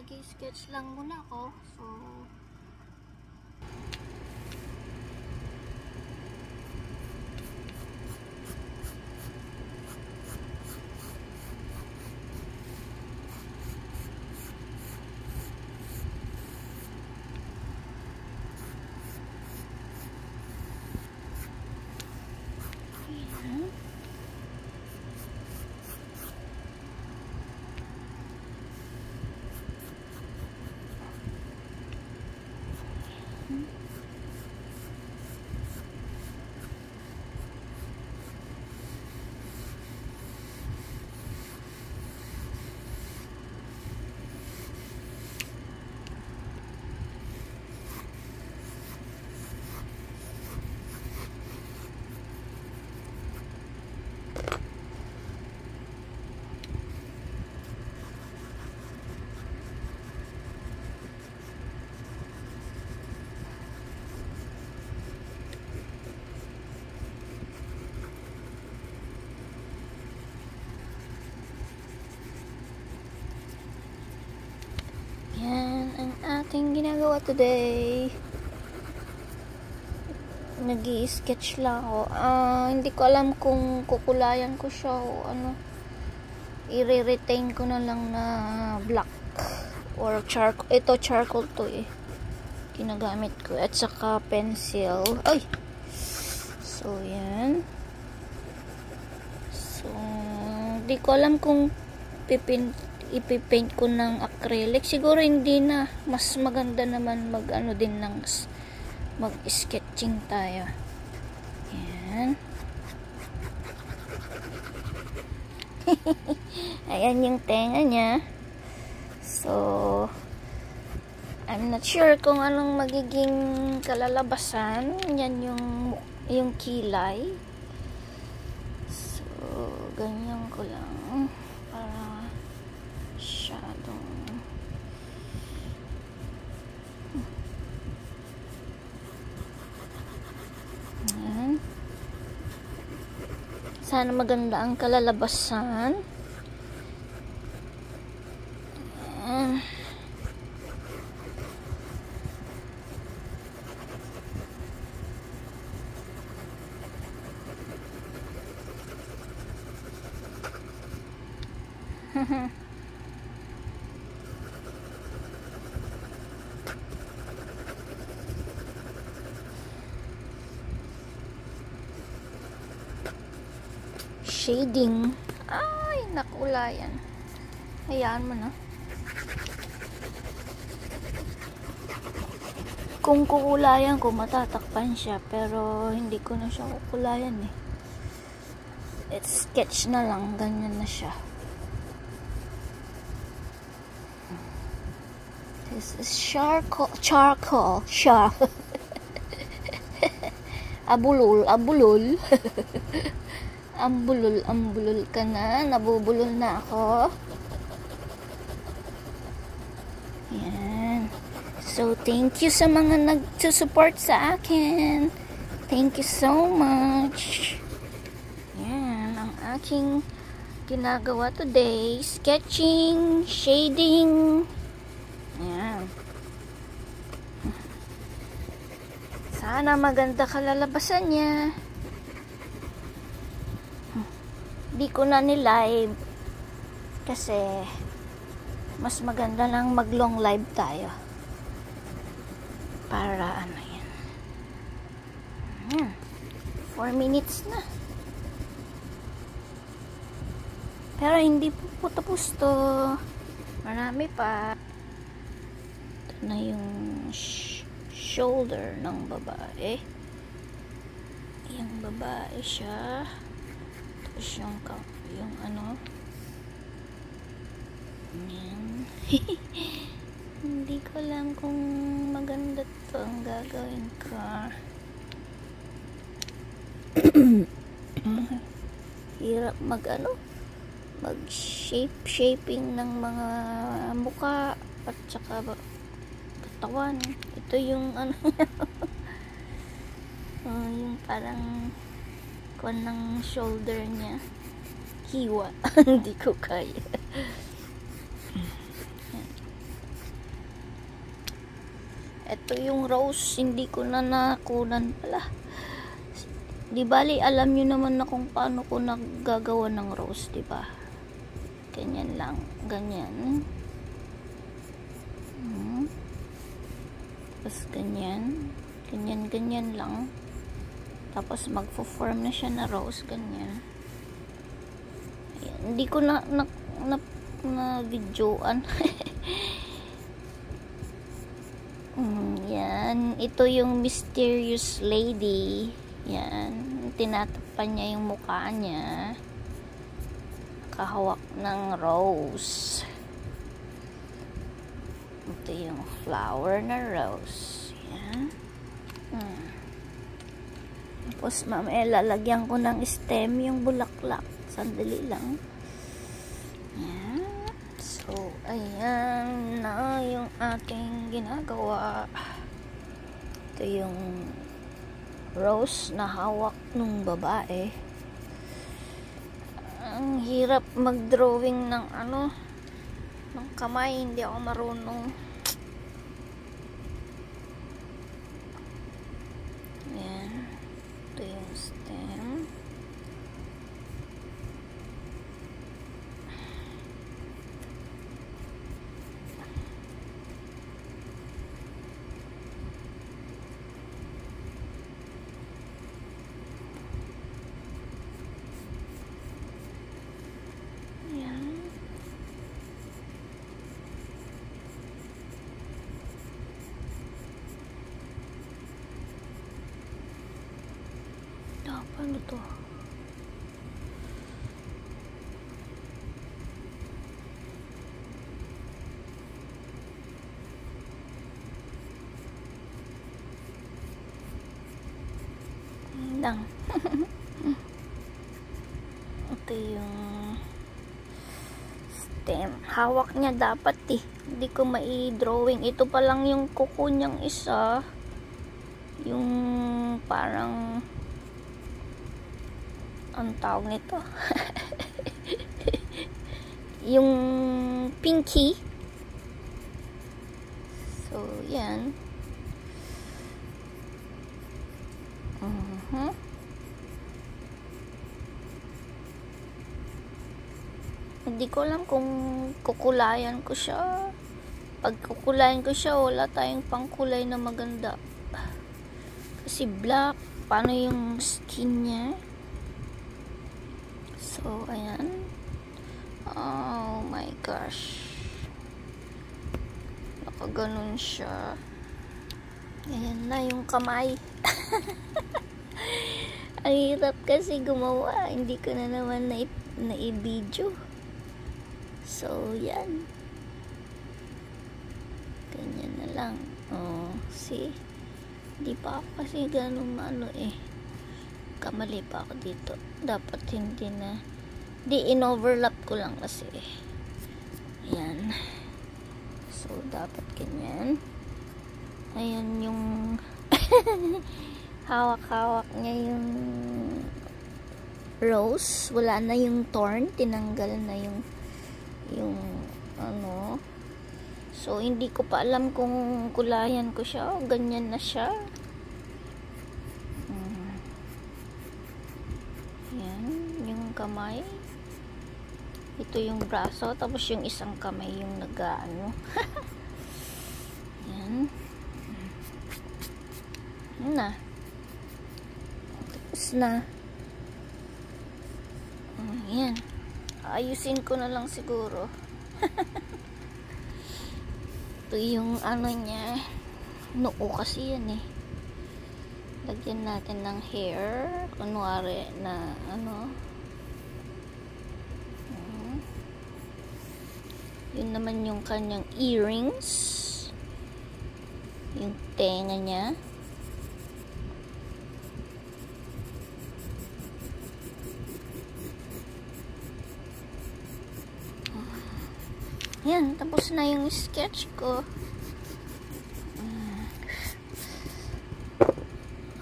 Nag-sketch lang muna ako. So, yan ang ating ginagawa today. Nag-i-sketch lang ako. Hindi ko alam kung kukulayan ko siya o ano. I-retain ko na lang na black or charcoal. Ito charcoal to eh. Ginagamit ko. At saka pencil. Ay! So, yan. So, hindi ko alam kung ipipaint ko ng acrylic. Siguro hindi na. Mas maganda naman mag-ano din ng mag-sketching tayo. Yan. Ayan yung tenga niya. So, I'm not sure kung anong magiging kalalabasan. Yan yung kilay. So, ganyan ko lang para shadow. Ayan. Sana maganda ang kalalabasan. Ayan. Shading. Ay, nakulayan. Hayaan mo na. Kung kukulayan ko, matatakpan siya. Pero, hindi ko na siya kukulayan eh. It's sketch na lang. Ganyan na siya. This is charcoal. Abulol. Ambulol ka na. Nabubulol na ako. Yan. So, thank you sa mga nag-support sa akin. Thank you so much. Yan. Ang aking ginagawa today. Sketching, shading. Yan. Sana maganda kalalabasan niya. Di ko na ni-live kasi mas maganda lang mag-long live tayo para ano yan. 4 minutes na, pero hindi po tapos to, marami pa. Ito na yung shoulder ng babae. Yung babae siya. Yung ano yan. Hindi ko alam kung maganda to ang gagawin ko. Hirap mag shaping ng mga muka at saka katawan. Ito yung ano yung parang kon ng shoulder niya. Hiwa. Hindi ko kaya. Ito yung rose, hindi ko na nakunan pala. Di bali, alam nyo naman na kung paano ko naggagawa ng rose, di ba? Ganyan lang, ganyan. Tapos ganyan, ganyan lang. Tapos magfo-form na siya na rose, ganyan. Ayan, hindi ko na videoan. Yan, ito yung mysterious lady. Yan, tinatapan niya yung mukha niya. Kahawak ng rose. Ito yung flower na rose. Yan. Tapos mamaya lalagyan ko ng stem yung bulaklak. Sandali lang. Yan. So, ayan na yung ating ginagawa. Ito yung rose na hawak ng babae. Ang hirap mag-drawing ng ng kamay. Hindi ako marunong. Ayan. Ito yung stem. Paano to? Lang. Ito yung stem. Hawak niya dapat eh. Hindi ko mai-drawing. Ito pa lang yung kuko niyang isa. Yung parang ang tawag nito. Yung pinky. So, yan. Hindi ko alam kung kukulayan ko siya. Pag kukulayan ko siya, wala tayong pangkulay na maganda. Kasi black. Paano yung skin niya? So, ayan. Oh my gosh. Nakaganon siya. Ayan na yung kamay. Ang hirap kasi gumawa. Hindi ko na naman na-i-video. So, yan. Ganyan na lang. Oh, see? Hindi pa ako kasi ganun kamali pa ako dito. Dapat hindi na. In-overlap ko lang kasi. Ayan. So, dapat ganyan. Ayan yung hawak-hawak niya yung rose. Wala na yung thorn. Tinanggal na yung So, hindi ko pa alam kung kulayan ko siya o ganyan na siya. Yan, yung kamay. Ito yung braso, tapos yung isang kamay yung nag-aano. Yan. Yan na. Tapos na. Yan. Ayusin ko na lang siguro. Ito yung niya. Noo kasi yan eh. Lagyan natin ng hair. Kunwari na yun naman yung kanyang earrings. Yung tenga niya. Yan, tapos na yung sketch ko.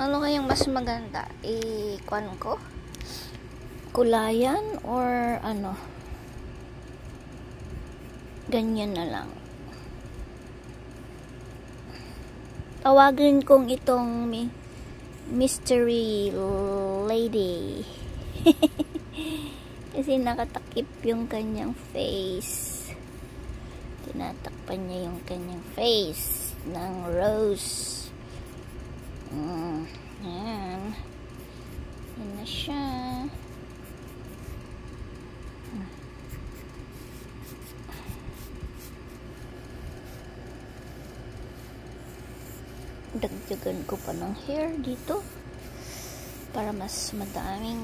Ano kayang mas maganda? I-kuan ko? Kulayan or ganyan na lang. Tawagin kong itong mystery lady. Kasi nakatakip yung kanyang face. Tinatakpan niya yung kanyang face ng rose. Yan. Yan na siya. Dagdagan ko pa ng hair dito para mas madaming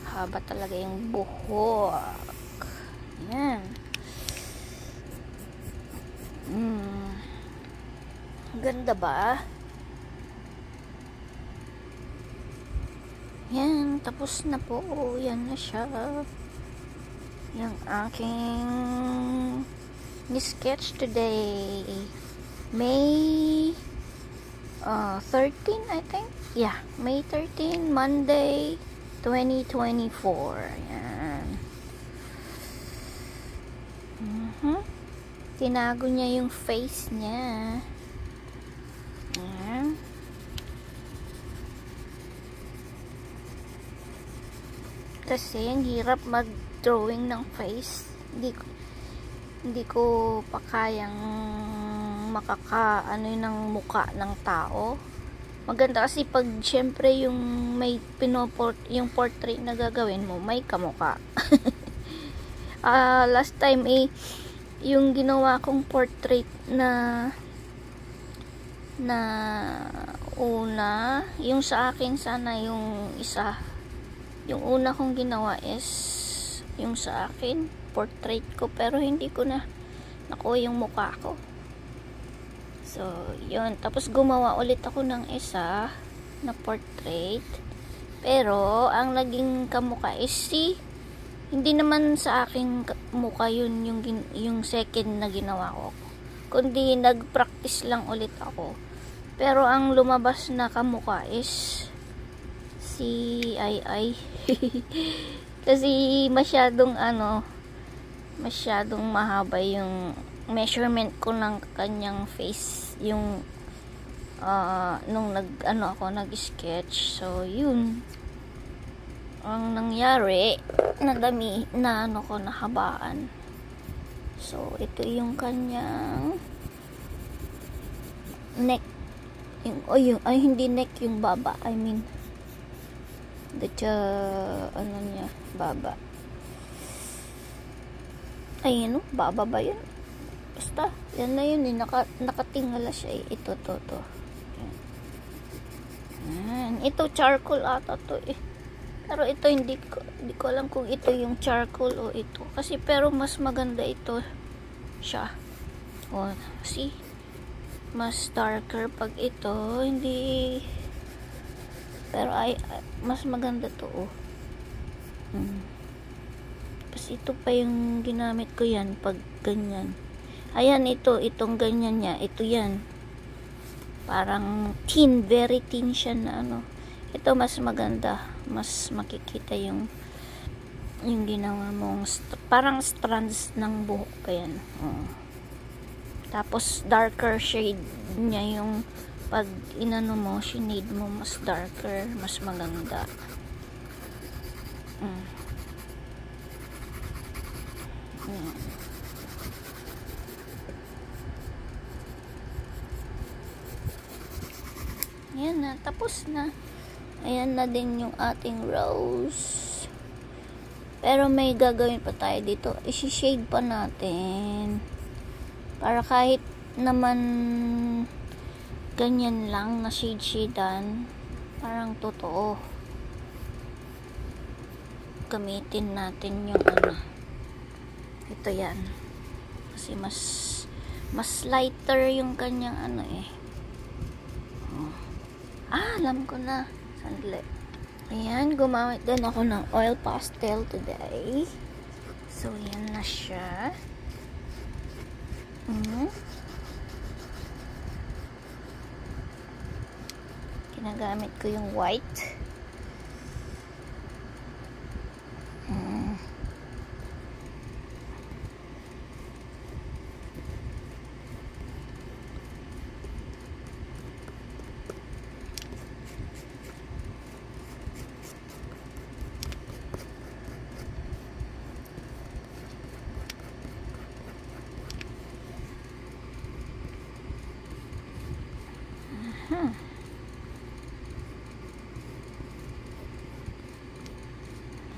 haba talaga yung buhok. Yan. Ganda ba? Yan, tapos na po. Yan na siya. Yung aking ni-sketch today. May 13, I think. Yeah, May 13, Monday, 2024. Yan. Tinago niya yung face niya. Yan. Kasi ang hirap mag-drawing ng face. Hindi ko pa kayang makaka-ano ng muka ng tao. Maganda kasi pag syempre yung may yung portrait na gagawin mo, may kamuka. Last time yung ginawa kong portrait na una, yung sa akin sana yung isa. Yung una kong ginawa is yung sa akin, portrait ko, pero hindi ko na nakuha yung mukha ko. So, yun. Tapos, gumawa ulit ako ng isa na portrait. Pero, ang naging kamukha is hindi naman sa aking mukha yun yung second na ginawa ko. Kundi, nag-practice lang ulit ako. Pero, ang lumabas na kamukha is si Ai. Kasi, masyadong mahaba yung measurement ko ng kanyang face yung nung nag-sketch. So yun ang nangyari, nahabaan. So ito yung kanyang neck, hindi neck, yung baba, I mean baba. Ayun, baba ba yun? Basta, yan na yun nakatingala siya ito, to. Yan. Ito, charcoal ata to Pero ito, hindi ko alam kung ito yung charcoal o ito. Kasi, pero mas maganda ito siya. See? Mas darker pag ito, hindi. Pero, mas maganda to, Tapos, ito pa yung ginamit ko yan pag ganyan. Ayan, itong ganyan niya. Ito yan. Parang thin, very thin siya na Ito mas maganda. Mas makikita yung ginawa mong parang strands ng buhok pa yan. Tapos darker shade niya yung pag shade mo, mas darker, mas maganda. Ayan na, tapos na. Ayan na din yung ating rose. Pero may gagawin pa tayo dito. I-shade pa natin. Para kahit naman ganyan lang na shade-shadean, parang totoo. Gamitin natin yung ito yan. Kasi mas lighter yung kanyang alam ko na. Sandali. Ayan, gumamit din ako ng oil pastel today. So, yan na siya. Ginagamit ko yung white.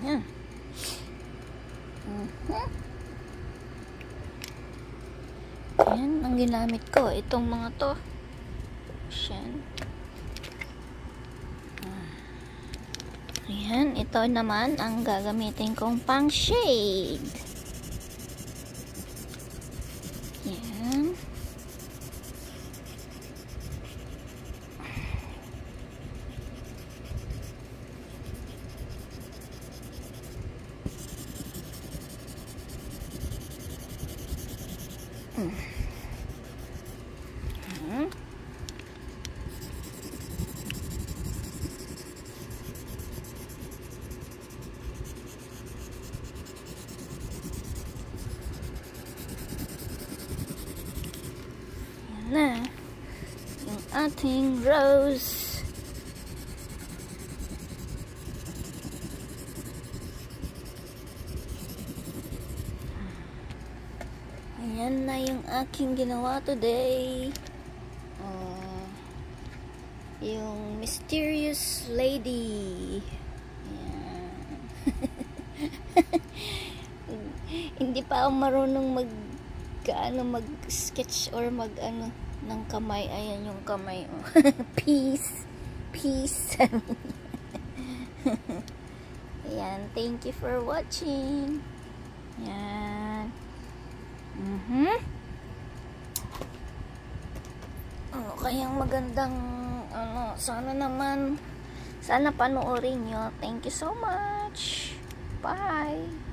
Yan. Yan ang ginamit ko. Itong mga to. Yan. Ayan, ito naman ang gagamitin kong pang shade. Ayan. Na yung ating rose. Ayan na yung aking ginawa today. Yung mysterious lady. Ayan. Hindi pa ako marunong mag-sketch or ng kamay. Ayan yung kamay. Peace. Peace. Ayan. Thank you for watching. Ayan. Ano kayang magandang sana panoorin nyo. Thank you so much. Bye.